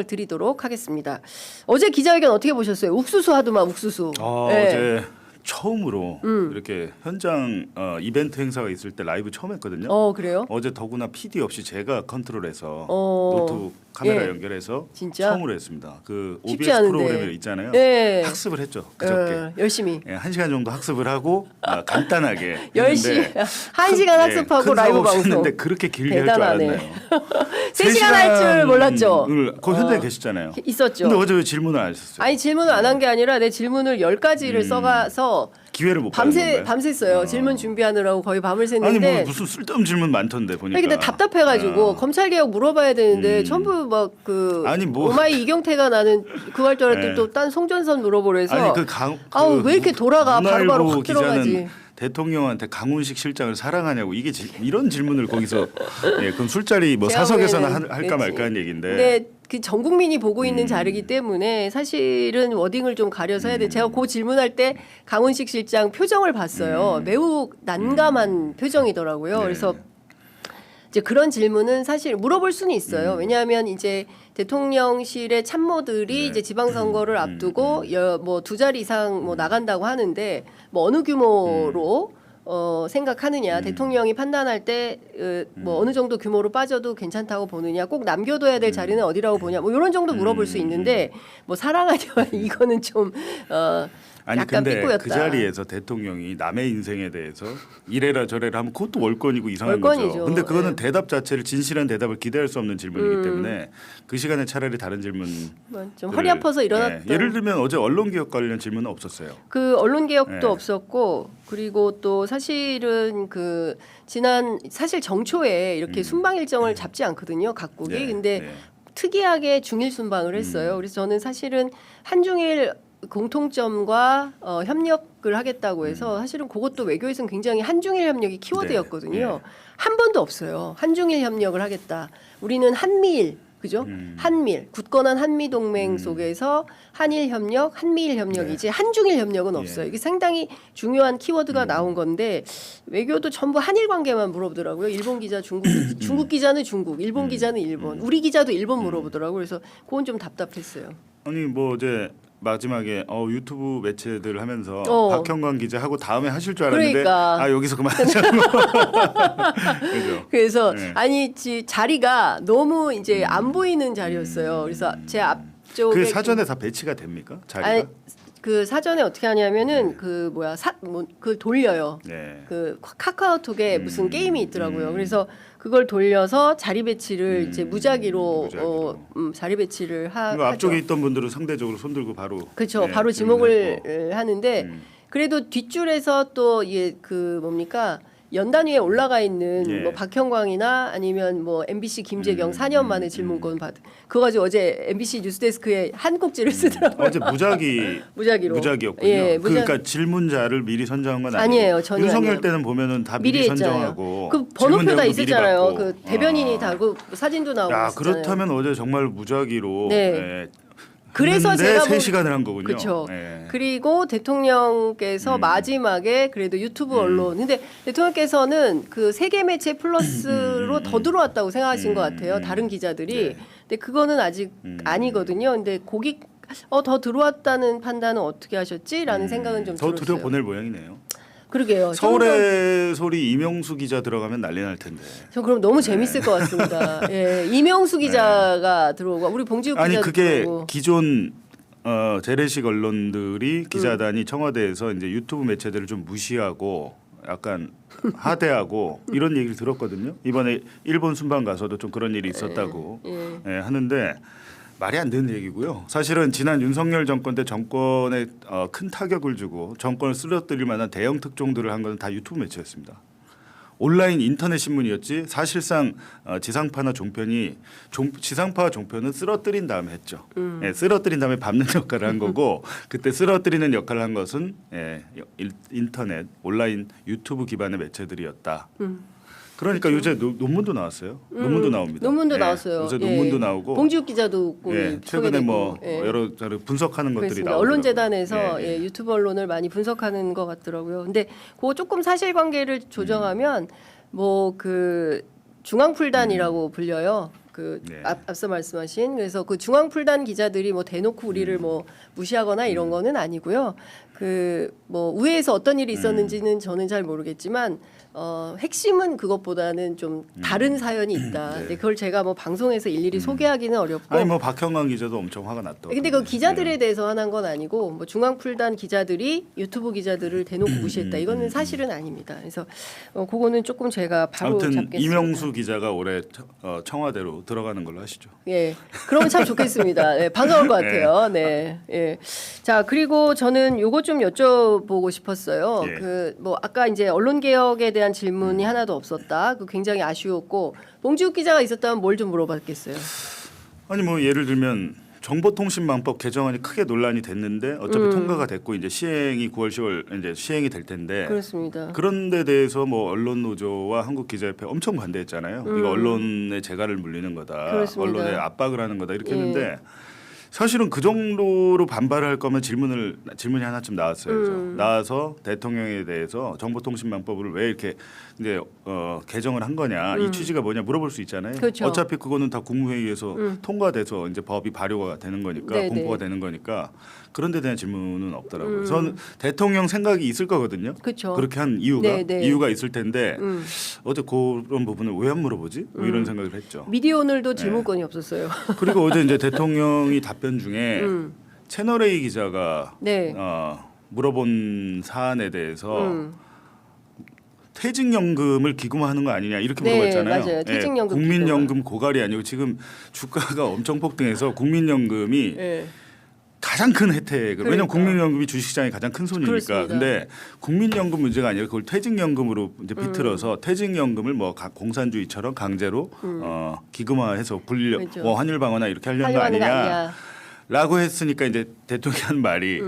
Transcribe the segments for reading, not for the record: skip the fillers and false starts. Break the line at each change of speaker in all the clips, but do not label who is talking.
드리도록 하겠습니다. 어제 기자회견 어떻게 보셨어요? 욱수수 하더만 욱수수. 네.
어제 처음으로 이렇게 현장 이벤트 행사가 있을 때 라이브 처음 했거든요.
그래요?
어제 더구나 PD 없이 제가 컨트롤해서
어.
노트북 카메라
예.
연결해서
진짜?
처음으로 했습니다. 그
쉽지
OBS
않은데.
프로그램이 있잖아요.
네.
학습을 했죠. 그저께.
열심히.
예, 1시간 정도 학습을 하고 간단하게
열심히
했는데
1시간 학습하고
큰
라이브
사고
방송.
없었는데 그렇게 길게 할 줄
대단하네.
알았네요.
3시간 할 줄 몰랐죠?
그 현장에 계셨잖아요.
있었죠.
근데 어제 왜 질문을 안 하셨어요?
아니 질문을 안 한 게 아니라 내 질문을 10가지를 써가서
기회를 못 받은 건가요?
밤샜어요. 질문 준비하느라고 거의 밤을 샜는데.
아니 뭐 무슨 쓸데없는 질문 많던데 보니까.
근데 답답해가지고 검찰개혁 물어봐야 되는데 전부 막 그
아니, 뭐.
오마이 이경태가 나는 그거 할 줄 알았더니
네.
또 딴 송전선 물어보래서
아니
아우 왜 이렇게 돌아가 바로바로
문화일보
확 들어가지.
기자는 대통령한테 강훈식 실장을 사랑하냐고 이게 이런 질문을 거기서 그럼 술자리 뭐
제가
사석에서나
보기에는
할까
그랬지.
말까 하는 얘기인데.
근데 그 전 국민이 보고 있는 자리이기 때문에 사실은 워딩을 좀 가려서 해야 돼. 제가 그 질문할 때 강훈식 실장 표정을 봤어요. 매우 난감한 표정이더라고요.
네.
그래서 이제 그런 질문은 사실 물어볼 수는 있어요. 왜냐하면 이제 대통령실의 참모들이 이제 지방선거를 앞두고 뭐 2자리 이상 뭐 나간다고 하는데 뭐 어느 규모로 생각하느냐 대통령이 판단할 때 뭐 어느 정도 규모로 빠져도 괜찮다고 보느냐 꼭 남겨둬야 될 자리는 어디라고 보냐 뭐 이런 정도 물어볼 수 있는데 뭐 사랑하냐 이거는 좀
아니
약간
근데
삐꾸였다.
그 자리에서 대통령이 남의 인생에 대해서 이래라 저래라 하면 그것도 월권이고 이상한
월권이죠.
거죠. 근데 그거는
네.
대답 자체를 진실한 대답을 기대할 수 없는 질문이기 때문에 그 시간에 차라리 다른 질문
좀 허리 아파서 일어났던
예를 들면 어제 언론개혁 관련 질문은 없었어요.
그 언론 개혁도
네.
없었고 그리고 또 사실은 그 지난 사실 정초에 이렇게 순방 일정을 잡지 않거든요 각국이.
네,
근데
네.
특이하게 중일 순방을 했어요. 그래서 저는 사실은 한중일 공통점과 협력을 하겠다고 해서 사실은 그것도 외교에서는 굉장히 한중일 협력이 키워드였거든요.
네.
한 번도 없어요. 한중일 협력을 하겠다. 우리는 한미일 그죠? 한미일 굳건한 한미 동맹 속에서 한일 협력, 한미일 협력이지 한중일 협력은 없어요. 이게 상당히 중요한 키워드가 나온 건데 외교도 전부 한일 관계만 물어보더라고요. 일본 기자, 중국 기자는 중국, 일본 기자는 일본, 우리 기자도 일본 물어보더라고요. 그래서 그건 좀 답답했어요.
아니 뭐 어제 마지막에 유튜브 매체들 하면서 박형광 기자 하고 다음에 하실 줄 알았는데
그러니까.
여기서 그만하자고. 그죠?
그래서
네.
아니 자리가 너무 이제 안 보이는 자리였어요. 그래서 제 앞쪽에
그 사전에 다 배치가 됩니까? 자리가?
아니, 그 사전에 어떻게 하냐면은 그 뭐야 그걸 돌려요.
네.
그 카카오톡에 무슨 게임이 있더라고요. 그래서 그걸 돌려서 자리 배치를 이제 무작위로 자리 배치를
그러니까
하죠.
앞쪽에 있던 분들은 상대적으로 손 들고 바로
그렇죠.
네,
바로
질문했고.
지목을 하는데 그래도 뒷줄에서 또 그 뭡니까 연단 위에 올라가 있는
예.
뭐 박형광이나 아니면 뭐 MBC 김재경 4년 만에 질문권 받은 그거 가지고 어제 MBC 뉴스데스크에 한 꼭지를 쓰더라고요.
어제
무작위로.
무작위였군요.
예,
그러니까 질문자를 미리 선정한 건
아니에요. 전혀
윤석열
아니에요.
때는 보면은 다 미리,
미리 했잖아요.
선정하고
그 번호표 다
질문 내용도
있었잖아요.
미리
그
받고.
대변인이 다 그 사진도 나오고
야,
있었잖아요.
그렇다면 어제 정말 무작위로
네. 그래서
했는데
제가
3시간을 한 거군요.
그렇죠.
네.
그리고 대통령께서 마지막에 그래도 유튜브 언론 근데 대통령께서는 그 세계 매체 플러스로 더 들어왔다고 생각하신 것 같아요. 다른 기자들이.
네.
근데 그거는 아직 아니거든요. 근데 거기 더 들어왔다는 판단은 어떻게 하셨지라는 생각은 좀
더
들었어요.
들여보낼 모양이네요.
그러게요.
서울의 소리 이명수 기자 들어가면 난리 날 텐데.
저 그럼 너무 재밌을 것 같습니다. 예, 이명수 기자가 들어오고 우리 봉지욱
아니
기자도
그게
들어오고.
기존 재래식 언론들이 기자단이 청와대에서 이제 유튜브 매체들을 좀 무시하고 약간 하대하고 이런 얘기를 들었거든요. 이번에 일본 순방 가서도 좀 그런 일이 있었다고 하는데 말이 안 되는 얘기고요. 사실은 지난 윤석열 정권 때 정권에 큰 타격을 주고 정권을 쓰러뜨릴 만한 대형 특종들을 한 건 다 유튜브 매체였습니다. 온라인 인터넷 신문이었지 사실상 지상파나 종편이 지상파와 종편은 쓰러뜨린 다음에 했죠. 쓰러뜨린 다음에 밟는 역할을 한 거고 그때 쓰러뜨리는 역할을 한 것은 인터넷 온라인 유튜브 기반의 매체들이었다. 그러니까 요새 논문도 나왔어요. 논문도 나옵니다.
논문도 나왔어요.
요새 논문도 나오고
봉지욱 기자도
최근에 뭐
예.
여러 분석하는 것들이
그렇습니다.
나오고
언론재단에서 유튜브 언론을 많이 분석하는 것 같더라고요. 근데 그거 조금 사실관계를 조정하면 뭐 그 중앙풀단이라고 불려요. 그
네.
앞서 말씀하신 그래서 그 중앙풀단 기자들이 뭐 대놓고 우리를 뭐 무시하거나 이런 거는 아니고요. 그 뭐 우회에서 어떤 일이 있었는지는 저는 잘 모르겠지만 핵심은 그것보다는 좀 다른 사연이 있다.
네.
근데 그걸 제가 뭐 방송에서 일일이 소개하기는 어렵고.
아니 뭐 박형광 기자도 엄청 화가 났다.
근데 그 기자들에 대해서 화난 건 아니고 뭐 중앙풀단 기자들이 유튜브 기자들을 대놓고 무시했다. 이거는 사실은 아닙니다. 그래서 그거는 조금 제가 바로
아무튼
잡겠습니다.
이명수 기자가 올해 청와대로 들어가는 걸로 하시죠.
예, 그러면 참 좋겠습니다. 네, 반가울 것 같아요. 네, 예. 자 그리고 저는 요거 좀 여쭤보고 싶었어요.
예.
그 뭐 아까 이제 언론 개혁에 대한 질문이 하나도 없었다. 그 굉장히 아쉬웠고 봉지욱 기자가 있었다면 뭘 좀 물어봤겠어요.
아니 뭐 예를 들면 정보통신망법 개정안이 크게 논란이 됐는데 어차피 통과가 됐고 이제 시행이 9월 10월 이제 시행이 될 텐데
그렇습니다.
그런 데 대해서 뭐 언론노조와 한국기자협회 엄청 반대했잖아요. 이거 언론의 재갈을 물리는 거다.
그렇습니다.
언론에 압박을 하는 거다 이렇게
예.
했는데 사실은 그 정도로 반발할 거면 질문이 하나쯤 나왔어야죠. 나와서 대통령에 대해서 정보통신망법을 왜 이렇게 이제 개정을 한 거냐 이 취지가 뭐냐 물어볼 수 있잖아요.
그렇죠.
어차피 그거는 다 국무회의에서 통과돼서 이제 법이 발효가 되는 거니까
네네.
공포가 되는 거니까 그런 데 대한 질문은 없더라고요. 저는 대통령 생각이 있을 거거든요.
그렇죠.
그렇게 한
네네.
이유가 있을 텐데 어제 그런 부분을 왜 안 물어보지? 뭐 이런 생각을 했죠.
미디어 오늘도 질문권이 없었어요.
그리고 어제 이제 대통령이 답변 중에 채널 A 기자가
네.
물어본 사안에 대해서 퇴직연금을 기금화하는 거 아니냐 이렇게
네,
물어봤잖아요.
맞아요. 퇴직연금
국민연금 고갈이 아니고 지금 주가가 엄청 폭등해서 국민연금이
예.
가장 큰 혜택을 왜냐하면
그러니까.
국민연금이 주식시장의 가장 큰 손이니까.
그렇습니다.
근데 국민연금 문제가 아니라 그걸 퇴직연금으로 이제 비틀어서 퇴직연금을 뭐 공산주의처럼 강제로 기금화해서
그렇죠.
뭐 환율 방어나 이렇게 하려는 거
하려는 거
아니냐.
아니냐.
라고 했으니까 이제 대통령이 한 말이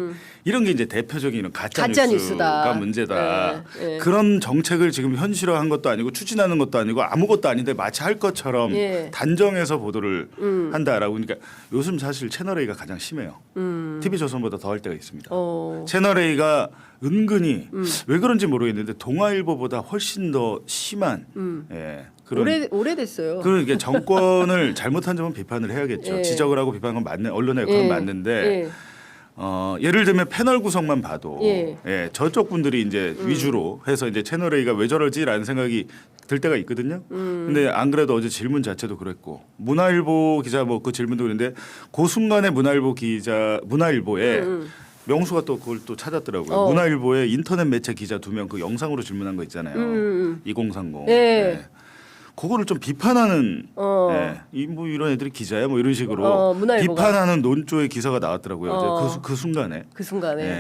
이런 게 이제 대표적인 이런 가짜
가짜
뉴스가
뉴스다.
문제다.
예, 예.
그런 정책을 지금 현실화한 것도 아니고 추진하는 것도 아니고 아무것도 아닌데 마치 할 것처럼
예.
단정해서 보도를 한다라고. 그러니까 요즘 사실 채널 A가 가장 심해요. TV조선보다 더 할 때가 있습니다. 채널 A가 은근히 왜 그런지 모르겠는데 동아일보보다 훨씬 더 심한 예, 그런
오래됐어요.
그러니까 정권을 잘못한 점은 비판을 해야겠죠.
예.
지적을 하고 비판은 맞는 언론의 역할은
예.
맞는데
예.
예를 들면 패널 구성만 봐도
예.
저쪽 분들이 이제 위주로 해서 이제 채널 A가 왜 저러지라는 생각이 들 때가 있거든요. 근데 안 그래도 어제 질문 자체도 그랬고 문화일보 기자 뭐 그 질문도 그랬는데 그 순간에 문화일보에 명수가 또 그걸 또 찾았더라고요. 문화일보에 인터넷 매체 기자 2명 그 영상으로 질문한 거 있잖아요. 2030.
예.
네. 그거를 좀 비판하는 뭐 이런 애들이 기자야 뭐 이런 식으로
문화일보가.
비판하는 논조의 기사가 나왔더라고요. 어제 그 순간에.
그 순간에.
예.